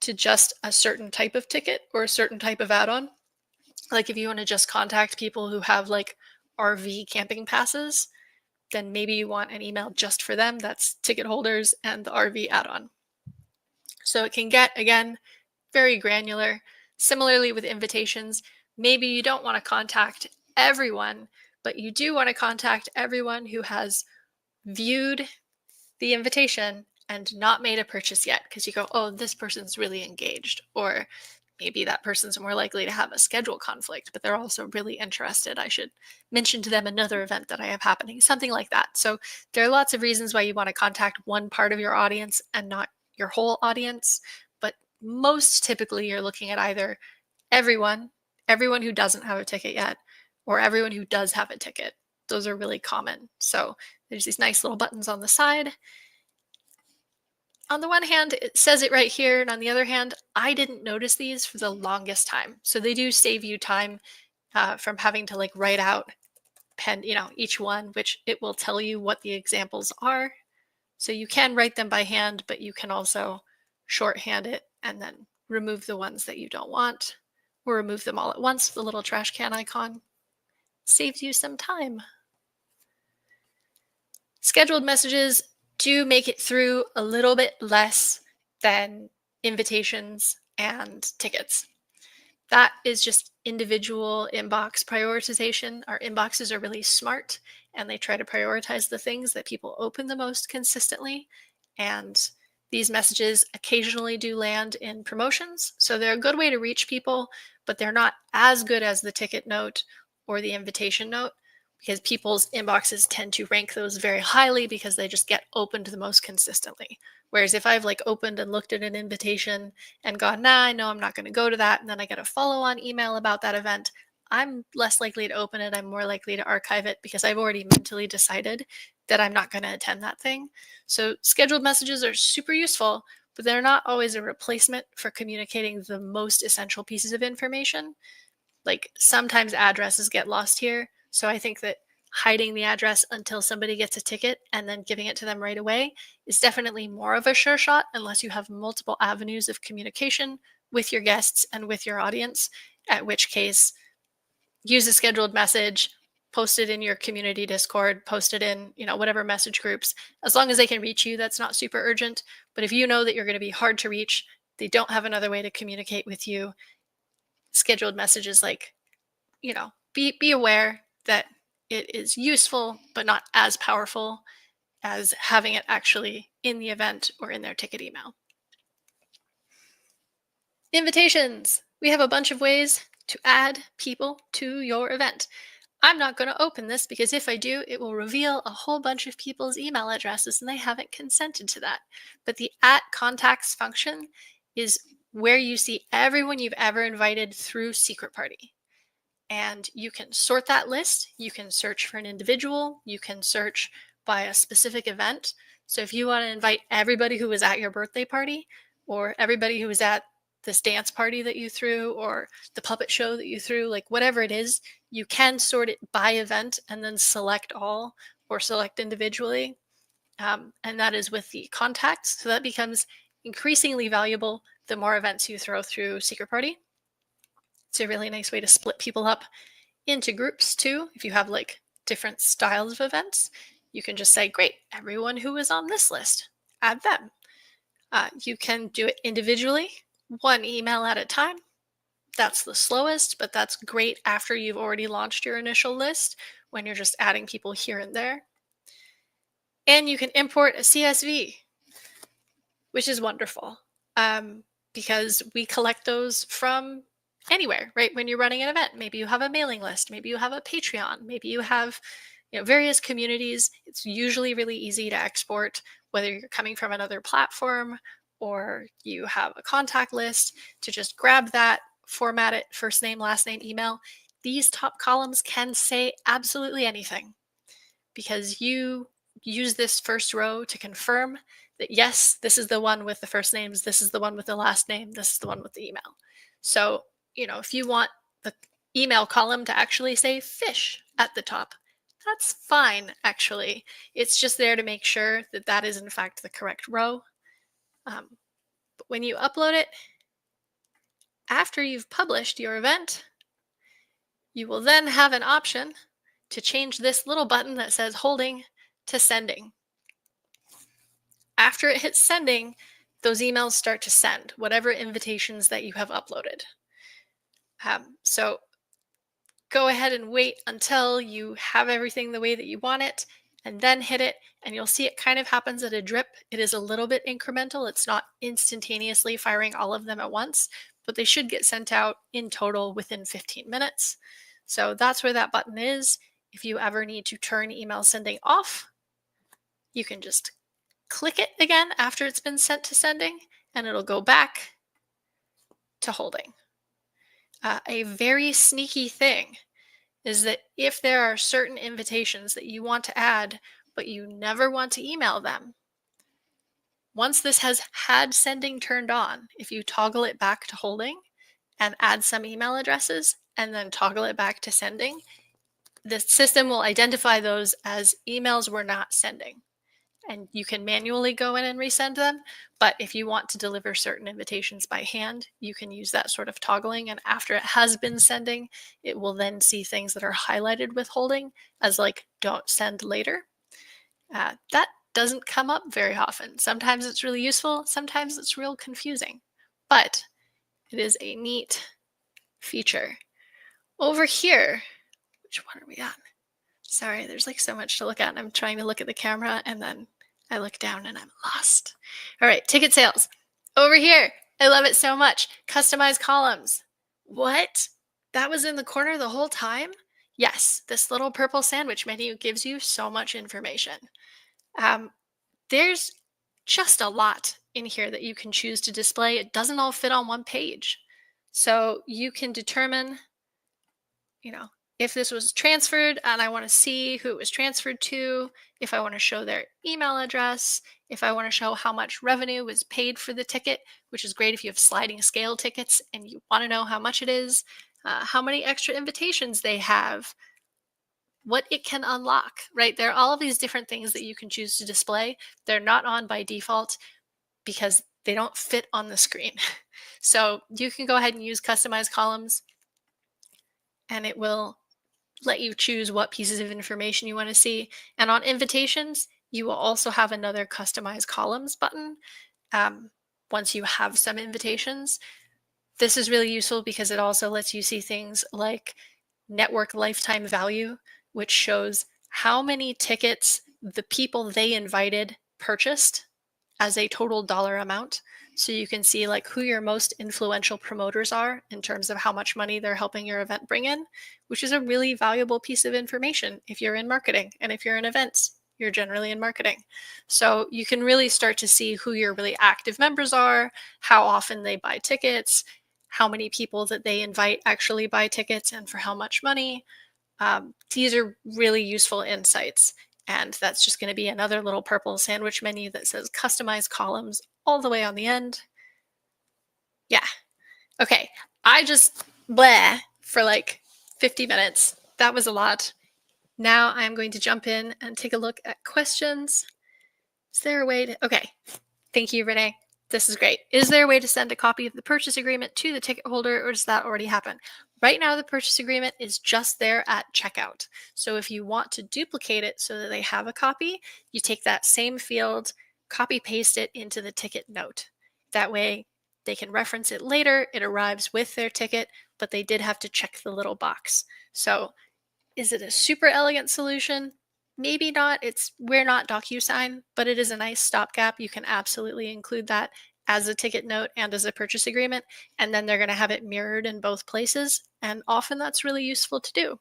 to just a certain type of ticket or a certain type of add-on. Like if you want to just contact people who have like RV camping passes, then maybe you want an email just for them. That's ticket holders and the RV add-on. So it can get, again, very granular. Similarly with invitations, maybe you don't want to contact everyone, but you do want to contact everyone who has viewed the invitation and not made a purchase yet, because you go, oh, this person's really engaged, or maybe that person's more likely to have a schedule conflict, but they're also really interested. I should mention to them another event that I have happening, something like that. So there are lots of reasons why you want to contact one part of your audience and not your whole audience, but most typically you're looking at either everyone who doesn't have a ticket yet, or everyone who does have a ticket. Those are really common. So there's these nice little buttons on the side. On the one hand, it says it right here, and on the other hand, I didn't notice these for the longest time. So they do save you time from having to like write out each one, which it will tell you what the examples are. So you can write them by hand, but you can also shorthand it and then remove the ones that you don't want, or remove them all at once. The little trash can icon saves you some time. Scheduled messages do make it through a little bit less than invitations and tickets. That is just individual inbox prioritization. Our inboxes are really smart and they try to prioritize the things that people open the most consistently. And these messages occasionally do land in promotions. So they're a good way to reach people, but they're not as good as the ticket note or the invitation note, because people's inboxes tend to rank those very highly because they just get opened the most consistently. Whereas if I've like opened and looked at an invitation and gone, nah, I know I'm not going to go to that, and then I get a follow-on email about that event, I'm less likely to open it. I'm more likely to archive it because I've already mentally decided that I'm not going to attend that thing. So scheduled messages are super useful, but they're not always a replacement for communicating the most essential pieces of information. Like sometimes addresses get lost here. So I think that hiding the address until somebody gets a ticket and then giving it to them right away is definitely more of a sure shot, unless you have multiple avenues of communication with your guests and with your audience, at which case use a scheduled message, post it in your community Discord, post it in, whatever message groups. As long as they can reach you, that's not super urgent. But if you know that you're going to be hard to reach, they don't have another way to communicate with you, scheduled messages like, be aware that it is useful, but not as powerful as having it actually in the event or in their ticket email. Invitations. We have a bunch of ways to add people to your event. I'm not going to open this because if I do, it will reveal a whole bunch of people's email addresses and they haven't consented to that. But the at contacts function is where you see everyone you've ever invited through Secret Party. And you can sort that list. You can search for an individual. You can search by a specific event. So if you want to invite everybody who was at your birthday party, or everybody who was at this dance party that you threw, or the puppet show that you threw, like whatever it is, you can sort it by event and then select all or select individually. And that is with the contacts. So that becomes increasingly valuable the more events you throw through Secret Party. It's a really nice way to split people up into groups too. If you have like different styles of events, you can just say, great, everyone who is on this list, add them. You can do it individually, one email at a time. That's the slowest, but that's great after you've already launched your initial list when you're just adding people here and there. And you can import a CSV, which is wonderful because we collect those from anywhere, right? When you're running an event, maybe you have a mailing list, maybe you have a Patreon, maybe you have various communities. It's usually really easy to export, whether you're coming from another platform or you have a contact list, to just grab that, format it, first name, last name, email. These top columns can say absolutely anything because you use this first row to confirm that, yes, this is the one with the first names, this is the one with the last name, this is the one with the email. So, if you want the email column to actually say fish at the top, that's fine, actually. It's just there to make sure that that is, in fact, the correct row. But when you upload it, after you've published your event, you will then have an option to change this little button that says holding to sending. After it hits sending, those emails start to send whatever invitations that you have uploaded. So go ahead and wait until you have everything the way that you want it, and then hit it, and you'll see it kind of happens at a drip. It is a little bit incremental. It's not instantaneously firing all of them at once, but they should get sent out in total within 15 minutes. So that's where that button is. If you ever need to turn email sending off, you can just click it again after it's been sent to sending, and it'll go back to holding. A very sneaky thing is that if there are certain invitations that you want to add, but you never want to email them, once this has had sending turned on, if you toggle it back to holding and add some email addresses and then toggle it back to sending, the system will identify those as emails we're not sending. And you can manually go in and resend them. But if you want to deliver certain invitations by hand, you can use that sort of toggling. And after it has been sending, it will then see things that are highlighted with holding as like, don't send later. That doesn't come up very often. Sometimes it's really useful. Sometimes it's real confusing. But it is a neat feature. Over here, which one are we on? Sorry, there's like so much to look at. I'm trying to look at the camera and then I look down and I'm lost. All right, ticket sales. Over here, I love it so much. Customize columns. What? That was in the corner the whole time? Yes, this little purple sandwich menu gives you so much information. There's just a lot in here that you can choose to display. It doesn't all fit on one page. So you can determine, if this was transferred and I want to see who it was transferred to, if I want to show their email address, if I want to show how much revenue was paid for the ticket, which is great if you have sliding scale tickets and you want to know how much it is, how many extra invitations they have, what it can unlock, right? There are all of these different things that you can choose to display. They're not on by default because they don't fit on the screen. So you can go ahead and use customize columns and it will let you choose what pieces of information you want to see. And on invitations, you will also have another customize columns button once you have some invitations. This is really useful because it also lets you see things like network lifetime value, which shows how many tickets the people they invited purchased as a total dollar amount. So you can see like who your most influential promoters are in terms of how much money they're helping your event bring in, which is a really valuable piece of information if you're in marketing. And if you're in events, you're generally in marketing. So you can really start to see who your really active members are, how often they buy tickets, how many people that they invite actually buy tickets and for how much money. These are really useful insights. And that's just going to be another little purple sandwich menu that says customize columns all the way on the end. Yeah. Okay. I just bleh for like 50 minutes. That was a lot. Now I'm going to jump in and take a look at questions. Is there a way to, okay. Thank you, Renee. This is great. Is there a way to send a copy of the purchase agreement to the ticket holder, or does that already happen? Right now, the purchase agreement is just there at checkout. So if you want to duplicate it so that they have a copy, you take that same field, copy paste it into the ticket note. That way they can reference it later. It arrives with their ticket, but they did have to check the little box. So is it a super elegant solution? Maybe not. We're not DocuSign, but it is a nice stopgap. You can absolutely include that as a ticket note and as a purchase agreement, and then they're going to have it mirrored in both places, and often that's really useful to do.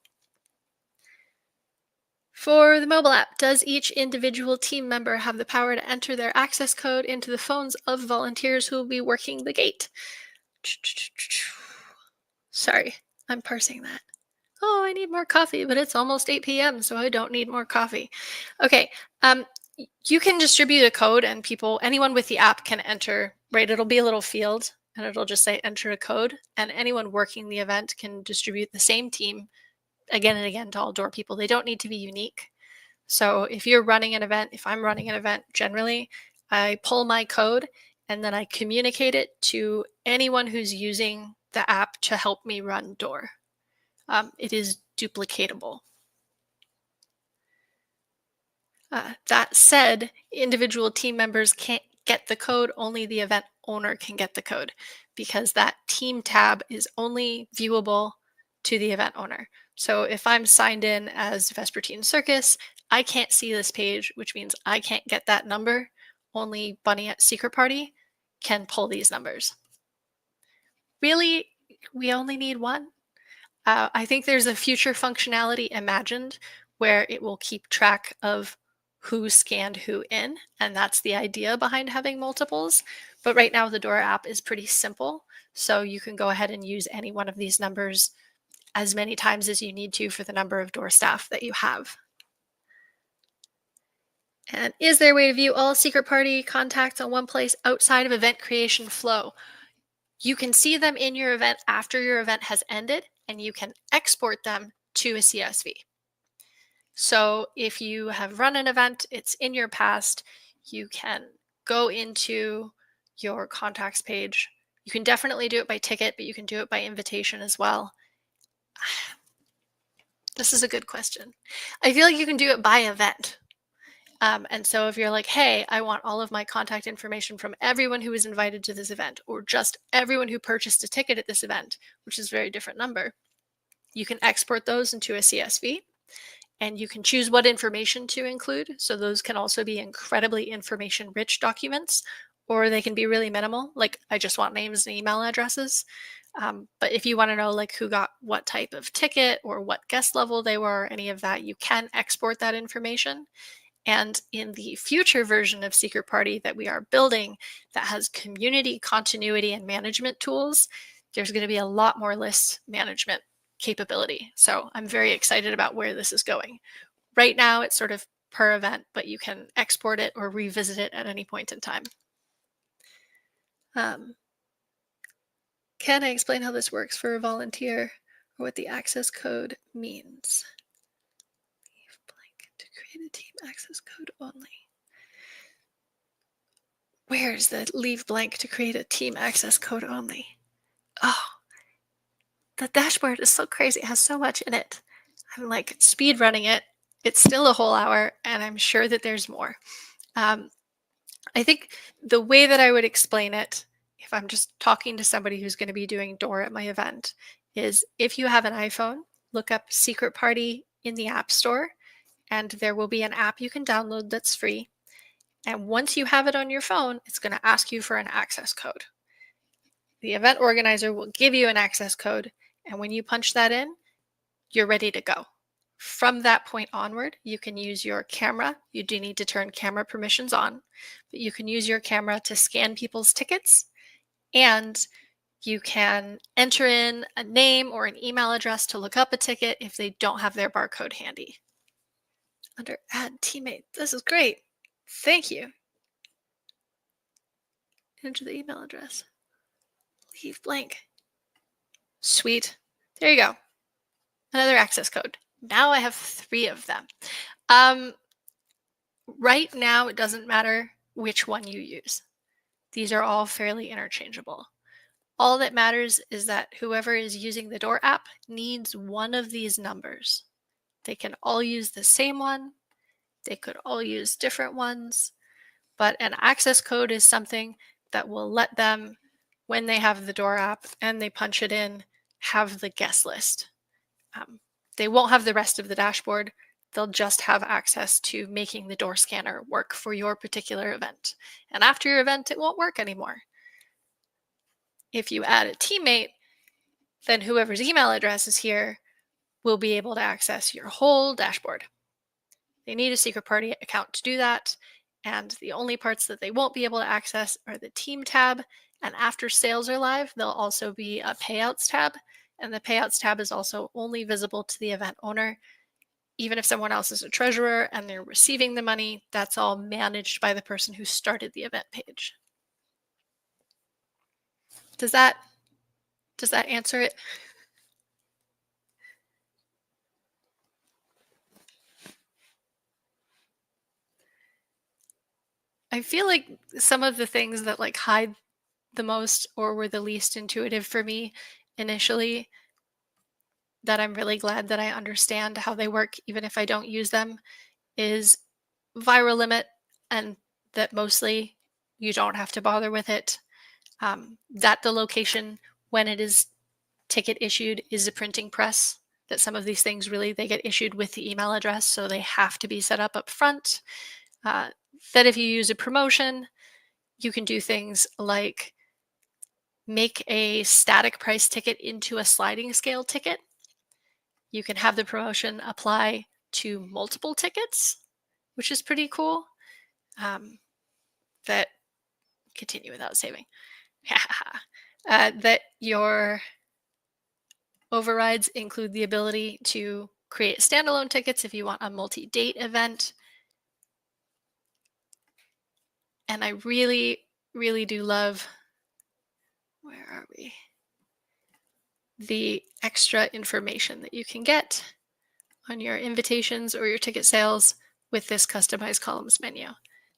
For the mobile app, does each individual team member have the power to enter their access code into the phones of volunteers who will be working the gate? Sorry, I'm parsing that. Oh, I need more coffee, but it's almost 8 p.m., so I don't need more coffee. Okay, you can distribute a code and anyone with the app can enter, right? It'll be a little field and it'll just say enter a code, and anyone working the event can distribute the same team again and again to all door people. They don't need to be unique. So if you're running an event, if I'm running an event, generally, I pull my code and then I communicate it to anyone who's using the app to help me run door. It is duplicatable. That said, individual team members can't get the code, only the event owner can get the code because that team tab is only viewable to the event owner. So if I'm signed in as Vespertine Circus, I can't see this page, which means I can't get that number. Only Bunny at Secret Party can pull these numbers. Really, we only need one? I think there's a future functionality imagined where it will keep track of who scanned who in, and that's the idea behind having multiples. But right now, the Door app is pretty simple, so you can go ahead and use any one of these numbers as many times as you need to for the number of Door staff that you have. And is there a way to view all Secret Party contacts on one place outside of event creation flow? You can see them in your event after your event has ended, and you can export them to a CSV. So if you have run an event, it's in your past, you can go into your contacts page. You can definitely do it by ticket, but you can do it by invitation as well. This is a good question. I feel like you can do it by event. And so if you're like, hey, I want all of my contact information from everyone who was invited to this event, or just everyone who purchased a ticket at this event, which is a very different number, you can export those into a CSV, and you can choose what information to include. So those can also be incredibly information-rich documents, or they can be really minimal, like I just want names and email addresses. But if you want to know like who got what type of ticket or what guest level they were, or any of that, you can export that information. And in the future version of Secret Party that we are building that has community continuity and management tools, there's going to be a lot more list management capability. So I'm very excited about where this is going. Right now, it's sort of per event, but you can export it or revisit it at any point in time. Can I explain how this works for a volunteer or what the access code means? To create a team access code only. Where's the leave blank to create a team access code only? Oh, the dashboard is so crazy. It has so much in it. I'm like speed running it. It's still a whole hour, and I'm sure that there's more. I think the way that I would explain it, if I'm just talking to somebody who's going to be doing door at my event, is if you have an iPhone, look up Secret Party in the App Store, and there will be an app you can download that's free. And once you have it on your phone, it's going to ask you for an access code. The event organizer will give you an access code, and when you punch that in, you're ready to go. From that point onward, you can use your camera. You do need to turn camera permissions on, but you can use your camera to scan people's tickets, and you can enter in a name or an email address to look up a ticket if they don't have their barcode handy. Under Add Teammate. This is great. Thank you. Enter the email address. Leave blank. Sweet. There you go. Another access code. Now I have 3 of them. Right now, it doesn't matter which one you use. These are all fairly interchangeable. All that matters is that whoever is using the door app needs one of these numbers. They can all use the same one. They could all use different ones. But an access code is something that will let them, when they have the door app and they punch it in, have the guest list. They won't have the rest of the dashboard. They'll just have access to making the door scanner work for your particular event. And after your event, it won't work anymore. If you add a teammate, then whoever's email address is here will be able to access your whole dashboard. They need a Secret Party account to do that. And the only parts that they won't be able to access are the team tab. And after sales are live, there'll also be a payouts tab. And the payouts tab is also only visible to the event owner. Even if someone else is a treasurer and they're receiving the money, that's all managed by the person who started the event page. Does that answer it? I feel like some of the things that like hide the most or were the least intuitive for me initially, that I'm really glad that I understand how they work even if I don't use them, is viral limit, and that mostly you don't have to bother with it. That the location when it is ticket issued is a printing press, that some of these things really, they get issued with the email address, so they have to be set up front. That if you use a promotion, you can do things like make a static price ticket into a sliding scale ticket. You can have the promotion apply to multiple tickets, which is pretty cool. That continue without saving. That your overrides include the ability to create standalone tickets if you want a multi-date event. And I really, really do love, where are we? The extra information that you can get on your invitations or your ticket sales with this customized columns menu.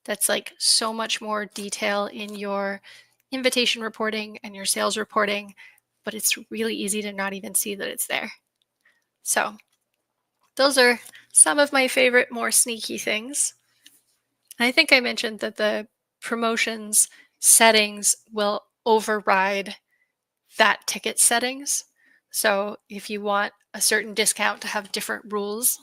That's like so much more detail in your invitation reporting and your sales reporting, but it's really easy to not even see that it's there. So those are some of my favorite, more sneaky things. I think I mentioned that the promotions settings will override that ticket settings. So if you want a certain discount to have different rules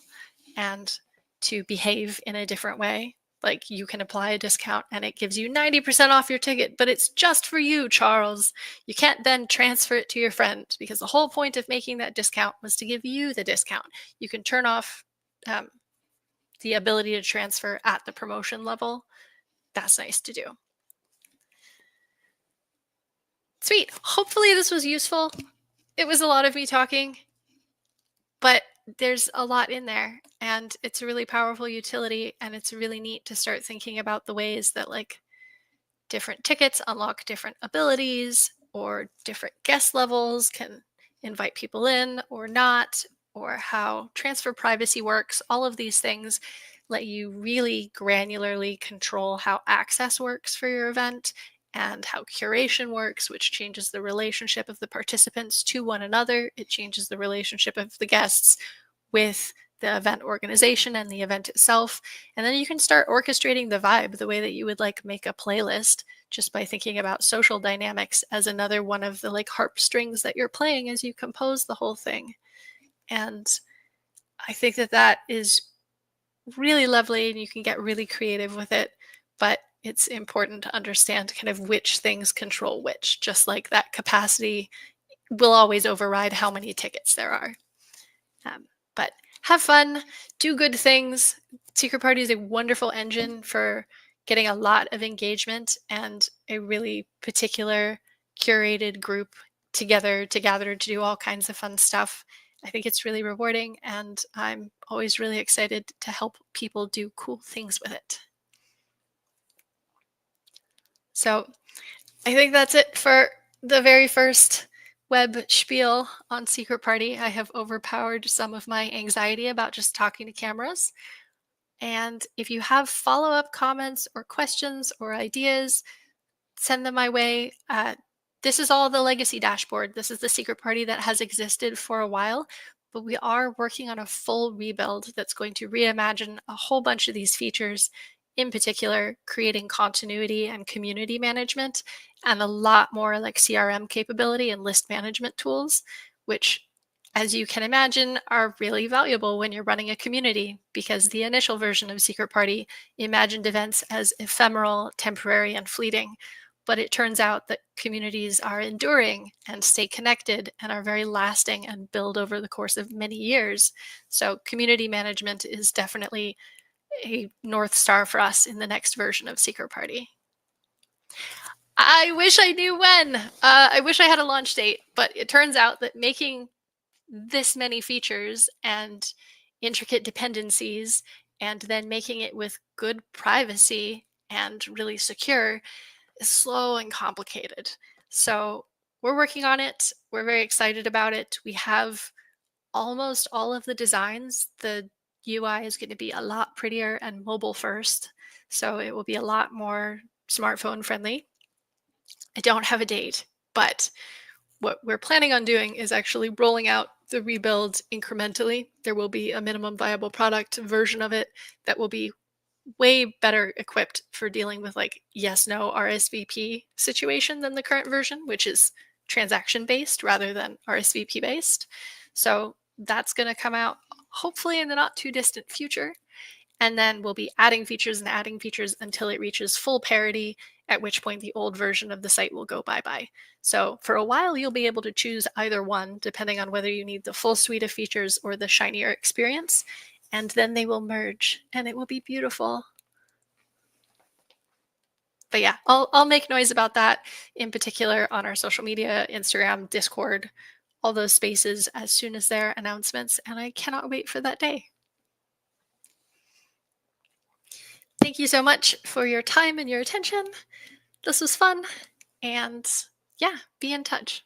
and to behave in a different way, like you can apply a discount and it gives you 90% off your ticket, but it's just for you, Charles. You can't then transfer it to your friend, because the whole point of making that discount was to give you the discount. You can turn off the ability to transfer at the promotion level. That's nice to do. Sweet. Hopefully this was useful. It was a lot of me talking, but there's a lot in there, and it's a really powerful utility, and it's really neat to start thinking about the ways that like different tickets unlock different abilities, or different guest levels can invite people in or not, or how transfer privacy works. All of these things let you really granularly control how access works for your event, and how curation works, which changes the relationship of the participants to one another. It changes the relationship of the guests with the event organization and the event itself. And then you can start orchestrating the vibe the way that you would like make a playlist, just by thinking about social dynamics as another one of the like harp strings that you're playing as you compose the whole thing. And I think that that is really lovely and you can get really creative with it, but it's important to understand kind of which things control which, just like that capacity will always override how many tickets there are. Um, but have fun, do good things. Secret Party is a wonderful engine for getting a lot of engagement and a really particular curated group together to gather to do all kinds of fun stuff. I think it's really rewarding, and I'm always really excited to help people do cool things with it. So I think that's it for the very first web spiel on Secret Party. I have overpowered some of my anxiety about just talking to cameras. And if you have follow-up comments or questions or ideas, send them my way. This is all the legacy dashboard. This is the Secret Party that has existed for a while, but we are working on a full rebuild that's going to reimagine a whole bunch of these features, in particular, creating continuity and community management, and a lot more like CRM capability and list management tools, which, as you can imagine, are really valuable when you're running a community, because the initial version of Secret Party imagined events as ephemeral, temporary, and fleeting. But it turns out that communities are enduring and stay connected and are very lasting and build over the course of many years. So community management is definitely a North Star for us in the next version of Secret Party. I wish I knew when. I wish I had a launch date, but it turns out that making this many features and intricate dependencies and then making it with good privacy and really secure is slow and complicated. So we're working on it. We're very excited about it. We have almost all of the designs. The UI is going to be a lot prettier and mobile first. So it will be a lot more smartphone friendly. I don't have a date, but what we're planning on doing is actually rolling out the rebuild incrementally. There will be a minimum viable product version of it that will be way better equipped for dealing with like yes, no RSVP situation than the current version, which is transaction based rather than RSVP based. So that's going to come out hopefully in the not too distant future. And then we'll be adding features and adding features until it reaches full parity, at which point the old version of the site will go bye-bye. So for a while, you'll be able to choose either one, depending on whether you need the full suite of features or the shinier experience. And then they will merge, and it will be beautiful. But yeah, I'll make noise about that, in particular on our social media, Instagram, Discord, all those spaces as soon as there are announcements, and I cannot wait for that day. Thank you so much for your time and your attention. This was fun, and yeah, be in touch.